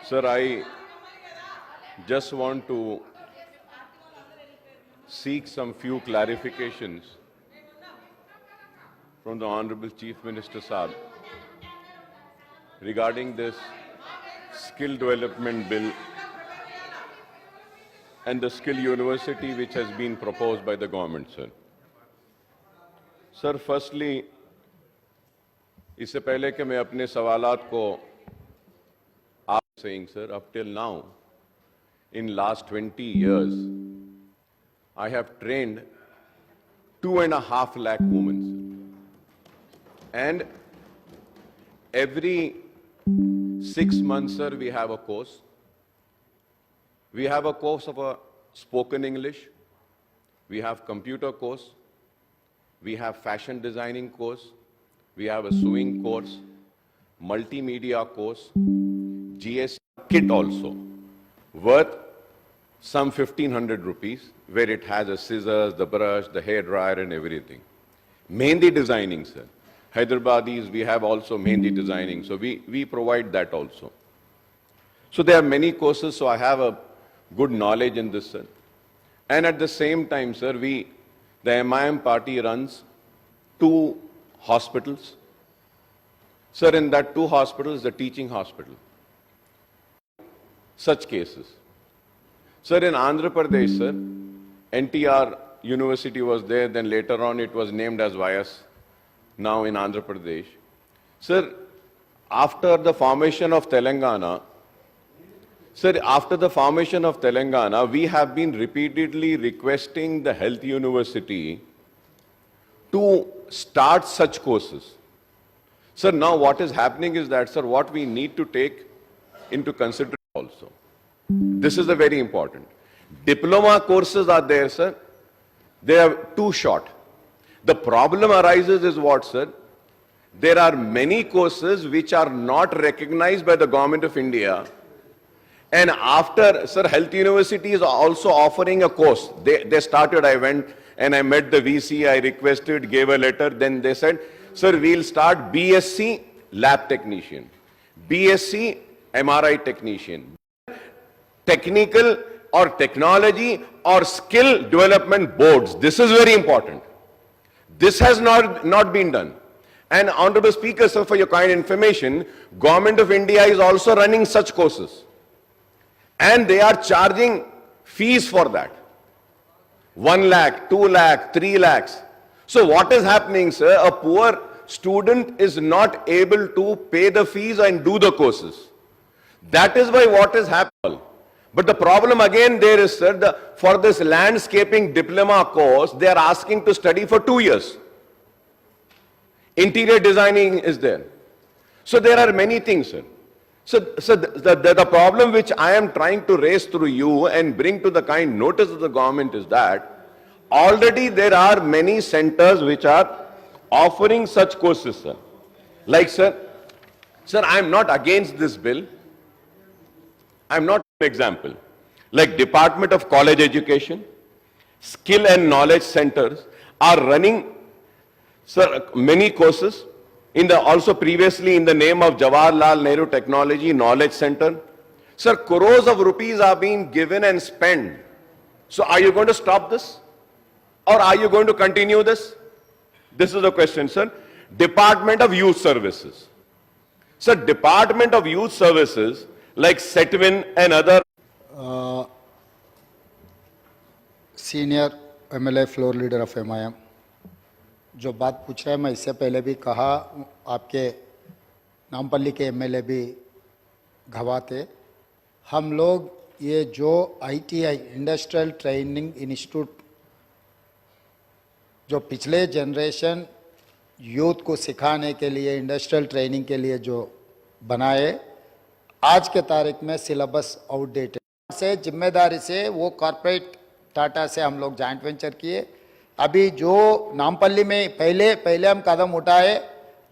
Sir, I just want to seek some few clarifications from the Honorable Chief Minister Saab regarding this skill development bill and the skill university which has been proposed by the government, sir. Sir, firstly, इससे पहले कि मैं अपने सवालात को आप saying, sir, up till now, in last 20 years, I have trained 2.5 lakh women, sir. And every 6 months, sir, we have a course. We have a course of a spoken English. We have computer course. We have fashion designing course. We have a sewing course, multimedia course, GS kit also, worth some 1,500 rupees, where it has the scissors, the brush, the hair dryer and everything. Mehndi designing, sir. Hyderabadis, we have also Mehndi designing, so we provide that also. So there are many courses, so I have a good knowledge in this, sir. And at the same time, sir, the MIM party runs 2 hospitals. Sir, in that 2 hospitals, the teaching hospital. Such cases. Sir, in Andhra Pradesh, sir, NTR University was there, then later on it was named as Vyas, now in Andhra Pradesh. Sir, after the formation of Telangana, we have been repeatedly requesting the Health University to start such courses. Sir, now what is happening is that, sir, what we need to take into consideration also. This is a very important. Diploma courses are there, sir. They are too short. The problem arises is what, sir? There are many courses which are not recognized by the Government of India. And after, sir, Health University is also offering a course. They started, I went and I met the VC, I requested, gave a letter, then they said, sir, we'll start BSc lab technician, BSc MRI technician, technical or technology or skill development boards. This is very important. This has not been done. And Honorable Speaker, sir, for your kind information, Government of India is also running such courses. And they are charging fees for that. 1 lakh, 2 lakh, 3 lakhs. So what is happening, sir? A poor student is not able to pay the fees and do the courses. That is why what is happening. But the problem again there is, sir, for this landscaping diploma course, they are asking to study for 2 years. Interior designing is there. So there are many things, sir. So the problem which I am trying to raise through you and bring to the kind notice of the government is that already there are many centers which are offering such courses, sir. Like, sir, I am not against this bill. I am not an example. Like Department of College Education, Skill and Knowledge Centers are running, sir, many courses. Also previously in the name of Jawaharlal Nehru Technology Knowledge Center. Sir, crores of rupees are being given and spent. So are you going to stop this? Or are you going to continue this? This is the question, sir. Department of Youth Services. Sir, Department of Youth Services like Setwin and other. Senior MLA floor leader of MIM. जो बात पूछ रहे हैं, मैं इससे पहले भी कहा, आपके नामपल्ली के एमएलए भी गवाह थे। हम लोग ये जो ITI इंडस्ट्रियल ट्रेनिंग इंस्टीट्यूट जो पिछले जनरेशन यूथ को सिखाने के लिए, इंडस्ट्रियल ट्रेनिंग के लिए जो बनाए, आज के तारीख में सिलेबस आउटडेटेड से जिम्मेदारी से वो कॉर्पोरेट टाटा से हम लोग जॉइंट वेंचर किए। अभी जो नामपल्ली में पहले हम कदम उठाए,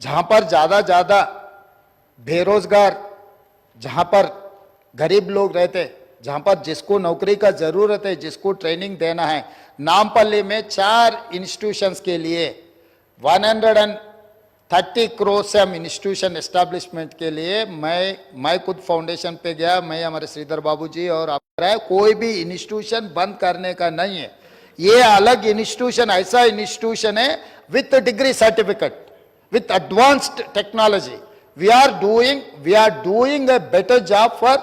जहाँ पर ज़्यादा बेरोजगार, जहाँ पर गरीब लोग रहते, जहाँ पर जिसको नौकरी का ज़रूरत है, जिसको ट्रेनिंग देना है, नामपल्ली में 4 इंस्टीट्यूशंस के लिए 30 करोड़ से हम इंस्टीट्यूशन एस्टेब्लिशमेंट के लिए मैं खुद फाउंडेशन पे गया, मैं हमारे श्रीधर बाबू जी और आप कोई भी इंस्टीट्यूशन बंद करने का नहीं है। ये अलग इंस्टीट्यूशन, ऐसा इंस्टीट्यूशन है with degree certificate, with advanced technology. We are doing a better job for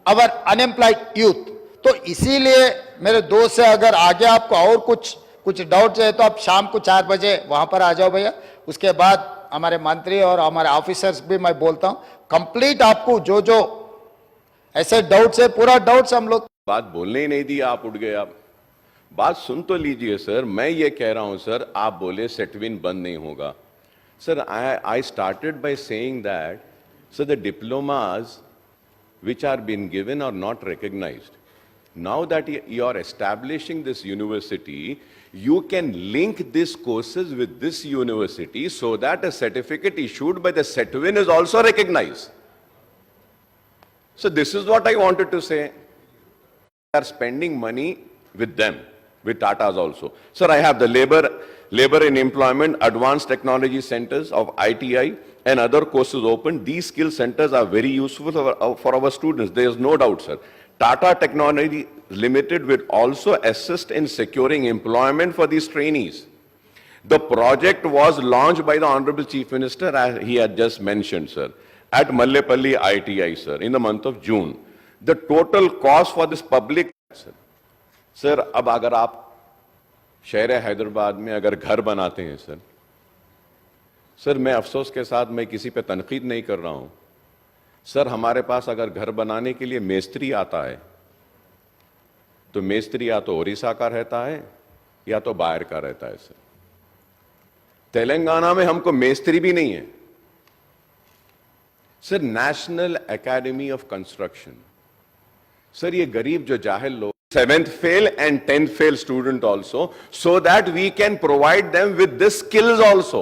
our unemployed youth. तो इसीलिए मेरे दोस्त से अगर आगे आपको और कुछ डाउट है तो आप शाम को 4 बजे वहां पर आ जाओ भैया। उसके बाद हमारे मंत्री और हमारे ऑफिसर्स भी मैं बोलता हूं, कंप्लीट आपको जो ऐसे डाउट्स है, पूरा डाउट्स हम लोग। बात बोलने ही नहीं दी, आप उठ गए। आप बात सुन तो लीजिए सर। मैं ये कह रहा हूं सर, आप बोले सेटविन बंद नहीं होगा। Sir, I started by saying that, so the diplomas which are being given are not recognized. Now that you are establishing this university, you can link these courses with this university so that a certificate issued by the SETWIN is also recognized. So this is what I wanted to say. We are spending money with them, with Tatas also. Sir, I have the labor and employment advanced technology centers of ITI and other courses open. These skill centers are very useful for our students. There is no doubt, sir. Tata Technology Limited will also assist in securing employment for these trainees. The project was launched by the Honorable Chief Minister, as he had just mentioned, sir, at Mallepalli ITI, sir, in the month of June. The total cost for this public, sir, अब अगर आप शहर हैदराबाद में अगर घर बनाते हैं sir, मैं अफसोस के साथ मैं किसी पे तनकीद नहीं कर रहा हूं सर, हमारे पास अगर घर बनाने के लिए मेस्त्री आता है तो मेस्त्री या तो ओडिशा का रहता है या तो बाहर का रहता है सर। तेलंगाना में हमको मेस्त्री भी नहीं है sir. National academy of construction sir, ये गरीब जो जाहिल लोग 7th fail and 10th fail student also, so that we can provide them with this skills also.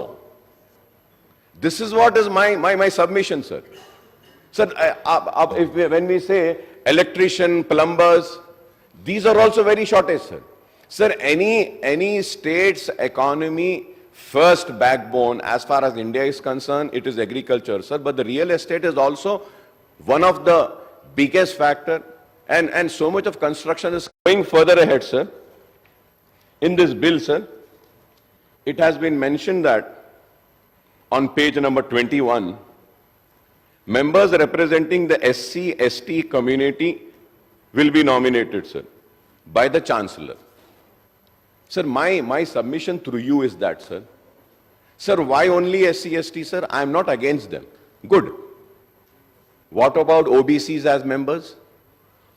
This is what is my submission, sir. Sir, when we say electrician, plumbers, these are also very shortage, sir. Sir, any state's economy first backbone as far as India is concerned, it is agriculture, sir. But the real estate is also one of the biggest factor. And so much of construction is going further ahead, sir. In this bill, sir, it has been mentioned that on page number 21, members representing the SC, ST community will be nominated, sir, by the Chancellor. Sir, my submission through you is that, sir. Sir, why only SC, ST, sir? I am not against them. Good. What about OBCs as members?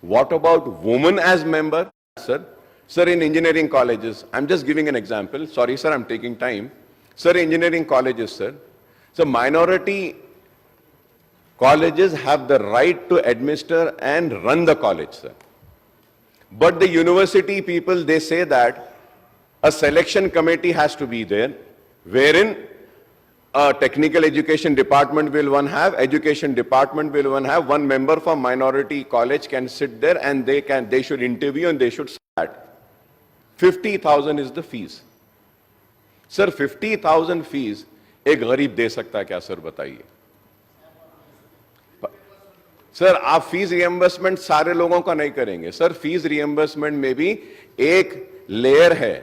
What about women as member, sir? Sir, in engineering colleges, I'm just giving an example. Sorry, sir, I'm taking time. Sir, engineering colleges, sir. So minority colleges have the right to administer and run the college, sir. But the university people, they say that a selection committee has to be there, wherein a technical education department will one have, education department will one have, one member from minority college can sit there and they should interview and they should start. 50,000 is the fees. Sir, 50,000 fees एक गरीब दे सकता है क्या sir, बताइए sir. आप fees reimbursement सारे लोगों का नहीं करेंगे सर। फीस रिएंबर्समेंट में भी एक लेयर है,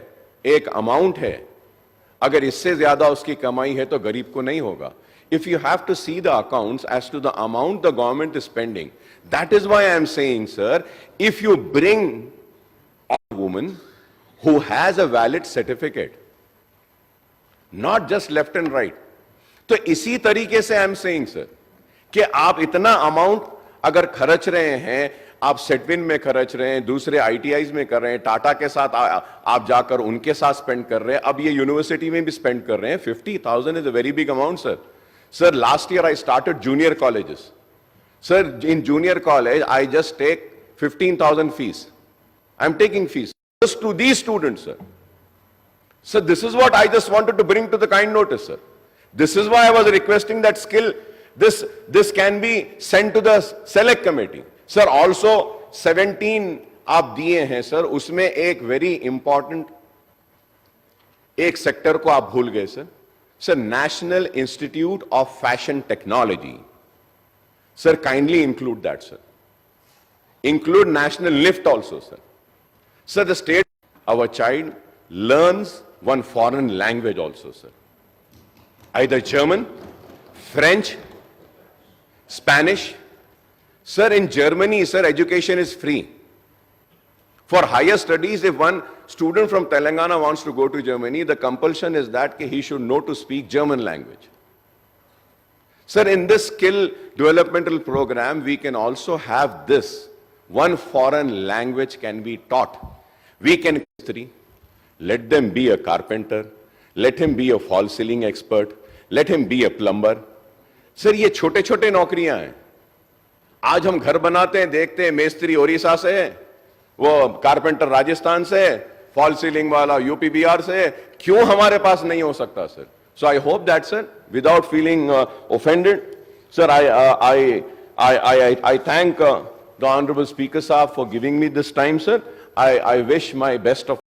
एक अमाउंट है। अगर इससे ज्यादा उसकी कमाई है तो गरीब को नहीं होगा। If you have to see the accounts as to the amount the government is spending, that is why I am saying, sir, if you bring a woman who has a valid certificate, not just left and right, तो इसी तरीके से I am saying, sir, कि आप इतना amount अगर खर्च रहे हैं, आप सेटविन में खर्च रहे हैं, दूसरे आईटीआईज में कर रहे हैं, टाटा के साथ आप जाकर उनके साथ स्पेंड कर रहे हैं, अब ये यूनिवर्सिटी में भी स्पेंड कर रहे हैं। 50,000 is a very big amount, sir. Sir, last year I started junior colleges. Sir, in junior college, I just take 15,000 fees. I'm taking fees just to these students, sir. So this is what I just wanted to bring to the kind notice, sir. This is why I was requesting that skill, this can be sent to the select committee. Sir, also 17 आप दिए हैं, sir. उसमें एक very important एक sector को आप भूल गए, sir. Sir, National Institute of Fashion Technology. Sir, kindly include that, sir. Include National Lift also, sir. Sir, the state, our child learns one foreign language also, sir. Either German, French, Spanish. Sir, in Germany, sir, education is free. For higher studies, if one student from Telangana wants to go to Germany, the compulsion is that he should know to speak German language. Sir, in this skill developmental program, we can also have this. One foreign language can be taught. We can, let them be a carpenter, let him be a false ceiling expert, let him be a plumber. Sir, ये छोटे छोटे नौकरियां हैं. आज हम घर बनाते हैं, देखते हैं मेस्त्री ओडिशा से, वो कारपेंटर राजस्थान से, फॉल सीलिंग वाला यूपी बिहार से. क्यों हमारे पास नहीं हो सकता, sir? So I hope that, sir, without feeling offended, sir, I thank the Honorable Speaker Saab for giving me this time, sir. I wish my best of